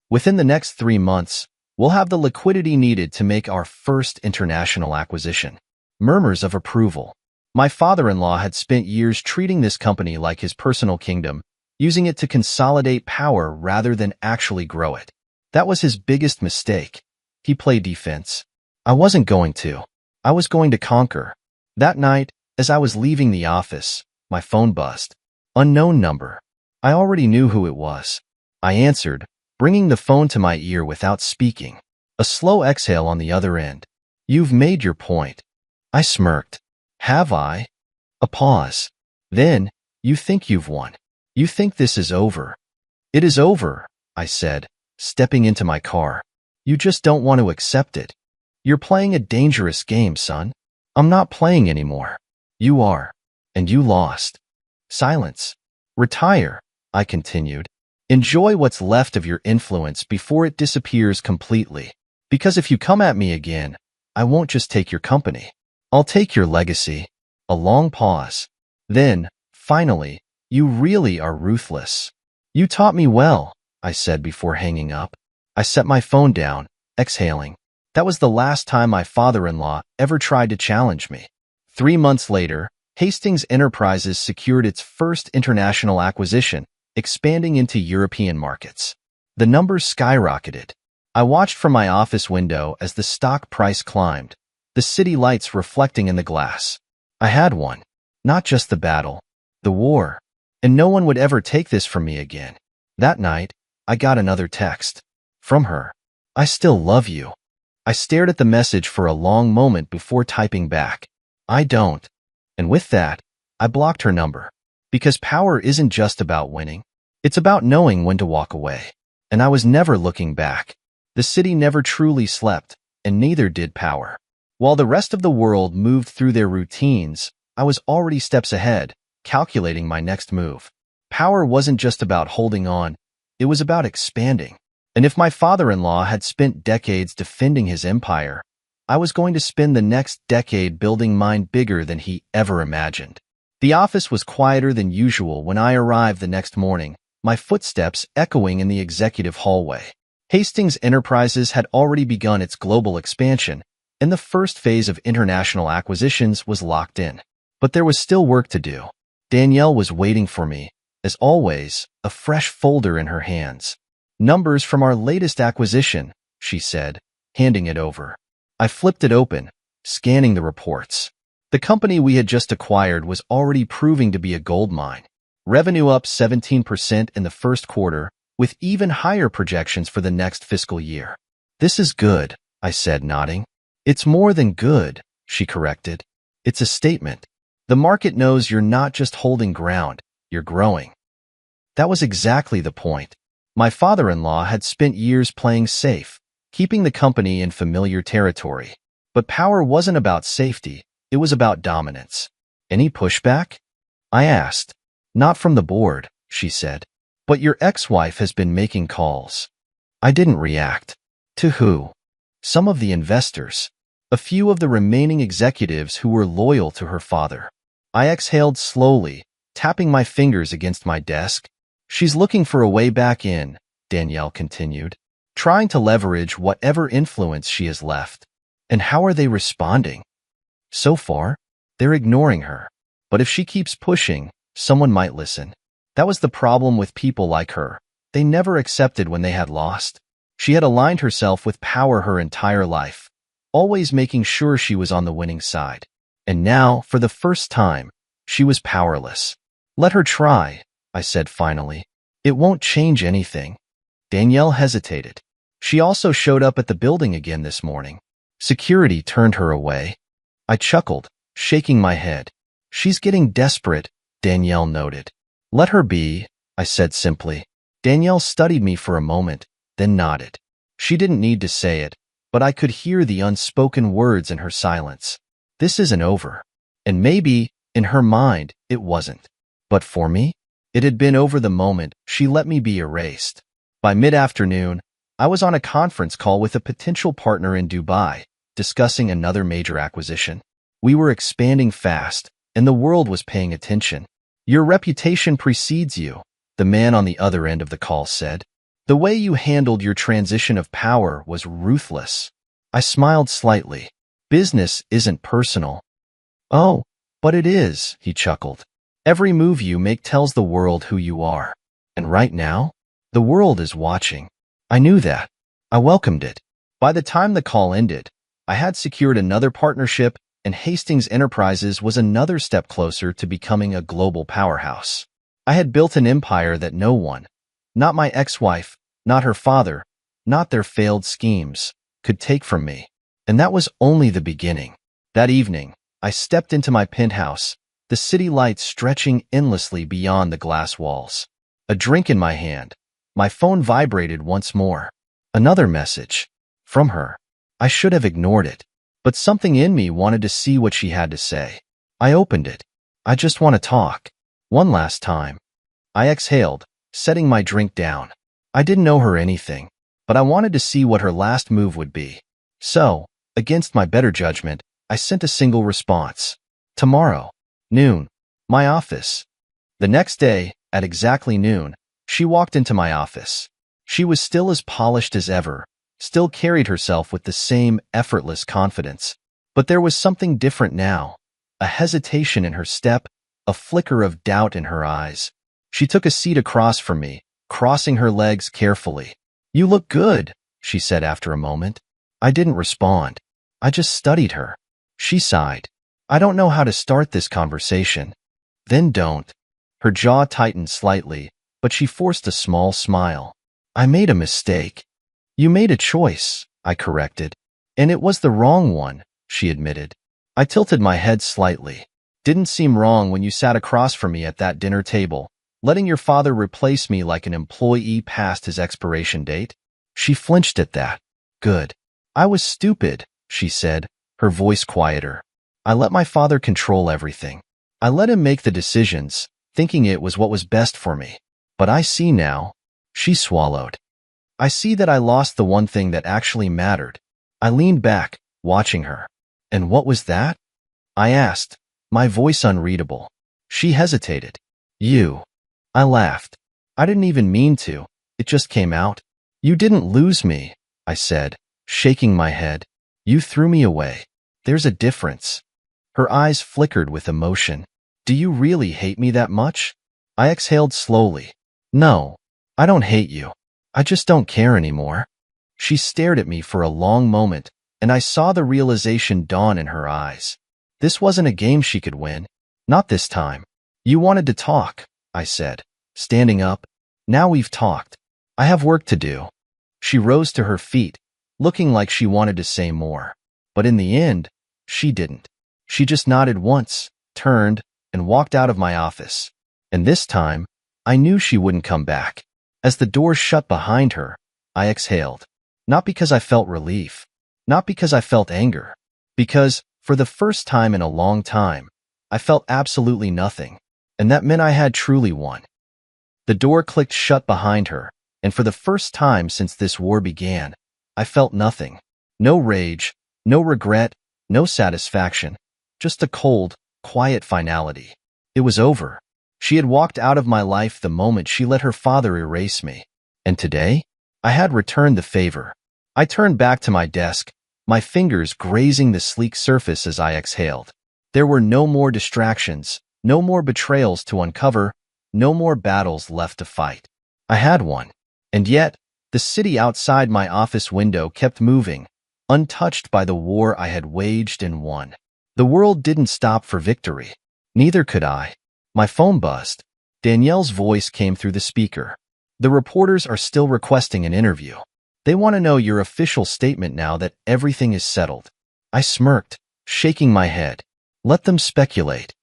Within the next 3 months, We'll have the liquidity needed to make our first international acquisition. Murmurs of approval. My father-in-law had spent years treating this company like his personal kingdom, using it to consolidate power rather than actually grow it. That was his biggest mistake. He played defense. I wasn't going to. I was going to conquer. That night, as I was leaving the office, my phone buzzed. Unknown number. I already knew who it was. I answered, bringing the phone to my ear without speaking. A slow exhale on the other end. You've made your point. I smirked. Have I? A pause. Then, you think you've won. You think this is over. It is over, I said, stepping into my car. You just don't want to accept it. You're playing a dangerous game, son. I'm not playing anymore. You are. And you lost. Silence. Retire, I continued. Enjoy what's left of your influence before it disappears completely. Because if you come at me again, I won't just take your company. I'll take your legacy. A long pause. Then, finally, you really are ruthless. You taught me well, I said before hanging up. I set my phone down, exhaling. That was the last time my father-in-law ever tried to challenge me. 3 months later, Hastings Enterprises secured its first international acquisition, expanding into European markets. The numbers skyrocketed. I watched from my office window as the stock price climbed, the city lights reflecting in the glass. I had won. Not just the battle, the war. And no one would ever take this from me again. That night, I got another text. From her. I still love you. I stared at the message for a long moment before typing back. I don't. And with that, I blocked her number. Because power isn't just about winning. It's about knowing when to walk away. And I was never looking back. The city never truly slept, and neither did power. While the rest of the world moved through their routines, I was already steps ahead, calculating my next move. Power wasn't just about holding on, it was about expanding. And if my father-in-law had spent decades defending his empire, I was going to spend the next decade building mine bigger than he ever imagined. The office was quieter than usual when I arrived the next morning, my footsteps echoing in the executive hallway. Hastings Enterprises had already begun its global expansion, and the first phase of international acquisitions was locked in. But there was still work to do. Danielle was waiting for me, as always, a fresh folder in her hands. Numbers from our latest acquisition, she said, handing it over. I flipped it open, scanning the reports. The company we had just acquired was already proving to be a gold mine. Revenue up 17% in the first quarter, with even higher projections for the next fiscal year. This is good, I said, nodding. It's more than good, she corrected. It's a statement. The market knows you're not just holding ground, you're growing. That was exactly the point. My father-in-law had spent years playing safe, keeping the company in familiar territory. But power wasn't about safety, it was about dominance. Any pushback? I asked. Not from the board, she said. But your ex-wife has been making calls. I didn't react. To who? Some of the investors. A few of the remaining executives who were loyal to her father. I exhaled slowly, tapping my fingers against my desk. She's looking for a way back in, Danielle continued, trying to leverage whatever influence she has left. And how are they responding? So far, they're ignoring her. But if she keeps pushing, someone might listen. That was the problem with people like her. They never accepted when they had lost. She had aligned herself with power her entire life, always making sure she was on the winning side. And now, for the first time, she was powerless. Let her try, I said finally. It won't change anything. Danielle hesitated. She also showed up at the building again this morning. Security turned her away. I chuckled, shaking my head. She's getting desperate, Danielle noted. Let her be, I said simply. Danielle studied me for a moment, then nodded. She didn't need to say it, but I could hear the unspoken words in her silence. This isn't over. And maybe, in her mind, it wasn't. But for me, it had been over the moment she let me be erased. By mid-afternoon, I was on a conference call with a potential partner in Dubai, discussing another major acquisition. We were expanding fast, and the world was paying attention. Your reputation precedes you, the man on the other end of the call said. The way you handled your transition of power was ruthless. I smiled slightly. Business isn't personal. Oh, but it is, he chuckled. Every move you make tells the world who you are. And right now, the world is watching. I knew that. I welcomed it. By the time the call ended, I had secured another partnership, and Hastings Enterprises was another step closer to becoming a global powerhouse. I had built an empire that no one, not my ex-wife, not her father, not their failed schemes, could take from me. And that was only the beginning. That evening, I stepped into my penthouse, the city lights stretching endlessly beyond the glass walls. A drink in my hand. My phone vibrated once more. Another message. From her. I should have ignored it. But something in me wanted to see what she had to say. I opened it. I just want to talk. One last time. I exhaled, setting my drink down. I didn't owe her anything, but I wanted to see what her last move would be. So, against my better judgment, I sent a single response. Tomorrow. Noon. My office. The next day, at exactly noon, she walked into my office. She was still as polished as ever, still carried herself with the same effortless confidence. But there was something different now, a hesitation in her step, a flicker of doubt in her eyes. She took a seat across from me, crossing her legs carefully. "You look good," she said after a moment. I didn't respond. I just studied her. She sighed. "I don't know how to start this conversation." "Then don't." Her jaw tightened slightly, but she forced a small smile. "I made a mistake." "You made a choice," I corrected. "And it was the wrong one," she admitted. I tilted my head slightly. "Didn't seem wrong when you sat across from me at that dinner table, letting your father replace me like an employee past his expiration date?" She flinched at that. "Good. I was stupid," she said, her voice quieter. "I let my father control everything. I let him make the decisions, thinking it was what was best for me. But I see now." She swallowed. "I see that I lost the one thing that actually mattered." I leaned back, watching her. "And what was that?" I asked, my voice unreadable. She hesitated. "You." I laughed. I didn't even mean to. It just came out. "You didn't lose me," I said, shaking my head. "You threw me away. There's a difference." Her eyes flickered with emotion. "Do you really hate me that much?" I exhaled slowly. "No, I don't hate you. I just don't care anymore." She stared at me for a long moment, and I saw the realization dawn in her eyes. This wasn't a game she could win. Not this time. "You wanted to talk," I said, standing up. "Now we've talked. I have work to do." She rose to her feet, looking like she wanted to say more. But in the end, she didn't. She just nodded once, turned, and walked out of my office. And this time, I knew she wouldn't come back. As the door shut behind her, I exhaled. Not because I felt relief. Not because I felt anger. Because, for the first time in a long time, I felt absolutely nothing. And that meant I had truly won. The door clicked shut behind her, and for the first time since this war began, I felt nothing. No rage, no regret, no satisfaction. Just a cold, quiet finality. It was over. She had walked out of my life the moment she let her father erase me. And today, I had returned the favor. I turned back to my desk, my fingers grazing the sleek surface as I exhaled. There were no more distractions, no more betrayals to uncover, no more battles left to fight. I had one. And yet, the city outside my office window kept moving, untouched by the war I had waged and won. The world didn't stop for victory. Neither could I. My phone buzzed. Danielle's voice came through the speaker. "The reporters are still requesting an interview. They want to know your official statement now that everything is settled." I smirked, shaking my head. "Let them speculate."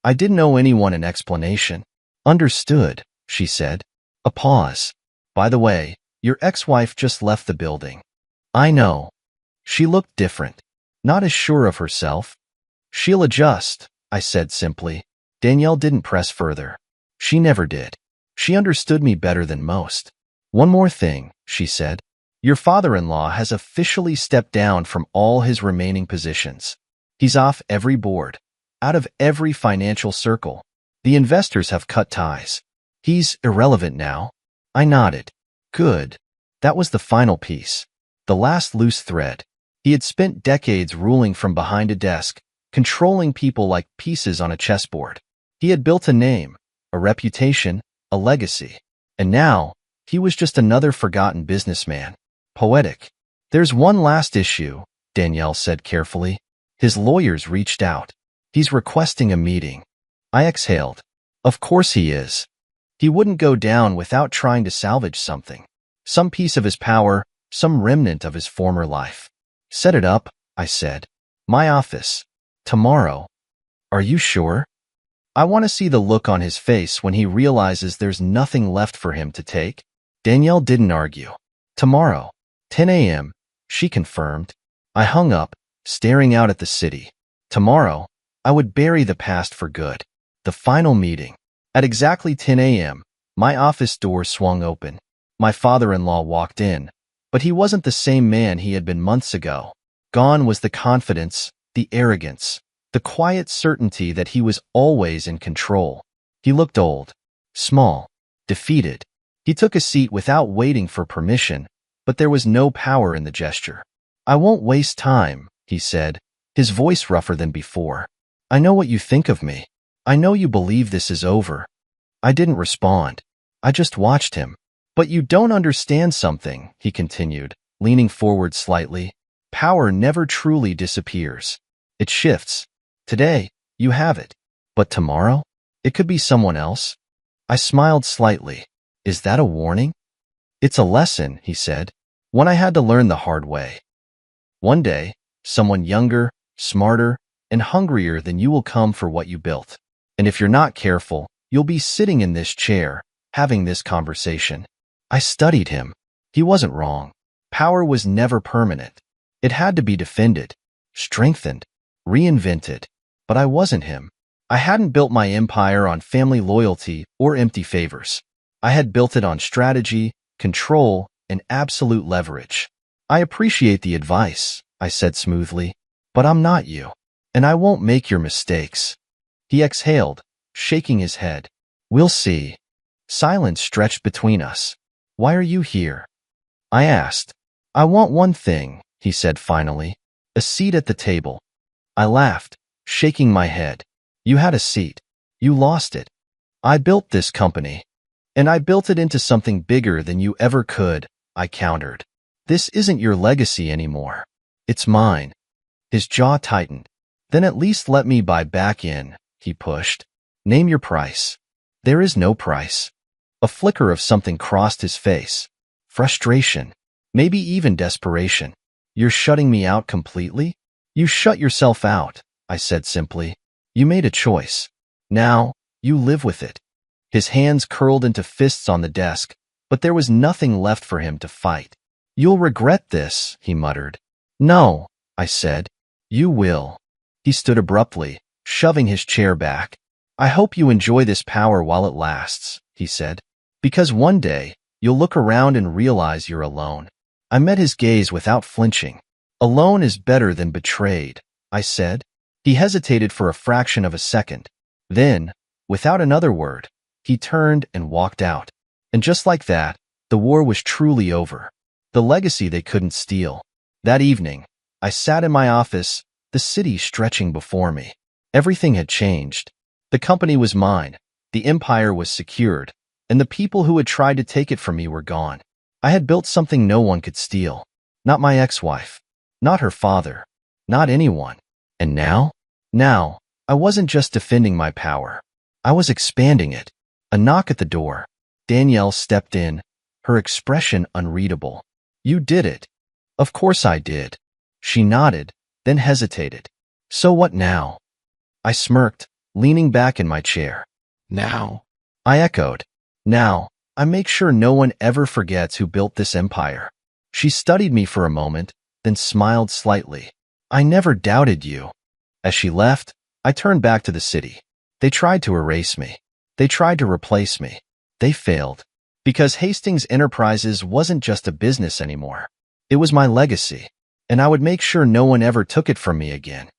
I didn't owe anyone an explanation. "Understood," she said. A pause. "By the way, your ex-wife just left the building." "I know." She looked different. Not as sure of herself. "She'll adjust," I said simply. Danielle didn't press further. She never did. She understood me better than most. "One more thing," she said. "Your father-in-law has officially stepped down from all his remaining positions. He's off every board, out of every financial circle. The investors have cut ties. He's irrelevant now." I nodded. Good. That was the final piece. The last loose thread. He had spent decades ruling from behind a desk, controlling people like pieces on a chessboard. He had built a name, a reputation, a legacy. And now, he was just another forgotten businessman. Poetic. There's one last issue, Danielle said carefully. His lawyers reached out. He's requesting a meeting. I exhaled. Of course he is. He wouldn't go down without trying to salvage something. Some piece of his power, some remnant of his former life. Set it up, I said. My office. Tomorrow. Are you sure? I want to see the look on his face when he realizes there's nothing left for him to take. Danielle didn't argue. Tomorrow. 10 a.m., she confirmed. I hung up, staring out at the city. Tomorrow, I would bury the past for good. The final meeting. At exactly 10 a.m., my office door swung open. My father-in-law walked in, but he wasn't the same man he had been months ago. Gone was the confidence, the arrogance, the quiet certainty that he was always in control. He looked old, small, defeated. He took a seat without waiting for permission, but there was no power in the gesture. I won't waste time, he said, his voice rougher than before. I know what you think of me. I know you believe this is over. I didn't respond. I just watched him. But you don't understand something, he continued, leaning forward slightly. Power never truly disappears. It shifts. Today, you have it. But tomorrow? It could be someone else. I smiled slightly. Is that a warning? It's a lesson, he said, one I had to learn the hard way. One day, someone younger, smarter, and hungrier than you will come for what you built. And if you're not careful, you'll be sitting in this chair, having this conversation. I studied him. He wasn't wrong. Power was never permanent. It had to be defended, strengthened, reinvented. But I wasn't him. I hadn't built my empire on family loyalty or empty favors. I had built it on strategy, control, and absolute leverage. I appreciate the advice, I said smoothly, but I'm not you, and I won't make your mistakes. He exhaled, shaking his head. We'll see. Silence stretched between us. Why are you here? I asked. I want one thing, he said finally, a seat at the table. I laughed, shaking my head. You had a seat. You lost it. I built this company. And I built it into something bigger than you ever could, I countered. This isn't your legacy anymore. It's mine. His jaw tightened. Then at least let me buy back in, he pushed. Name your price. There is no price. A flicker of something crossed his face. Frustration. Maybe even desperation. You're shutting me out completely? You shut yourself out, I said simply. You made a choice. Now, you live with it. His hands curled into fists on the desk, but there was nothing left for him to fight. You'll regret this, he muttered. No, I said. You will. He stood abruptly, shoving his chair back. I hope you enjoy this power while it lasts, he said. Because one day, you'll look around and realize you're alone. I met his gaze without flinching. Alone is better than betrayed, I said. He hesitated for a fraction of a second. Then, without another word, he turned and walked out. And just like that, the war was truly over. The legacy they couldn't steal. That evening, I sat in my office, the city stretching before me. Everything had changed. The company was mine, the empire was secured, and the people who had tried to take it from me were gone. I had built something no one could steal. Not my ex-wife. Not her father. Not anyone. And now? Now, I wasn't just defending my power. I was expanding it. A knock at the door. Danielle stepped in, her expression unreadable. You did it. Of course I did. She nodded, then hesitated. So what now? I smirked, leaning back in my chair. Now? I echoed. Now, I make sure no one ever forgets who built this empire. She studied me for a moment, then smiled slightly. I never doubted you. As she left, I turned back to the city. They tried to erase me. They tried to replace me. They failed. Because Hastings Enterprises wasn't just a business anymore. It was my legacy, and I would make sure no one ever took it from me again.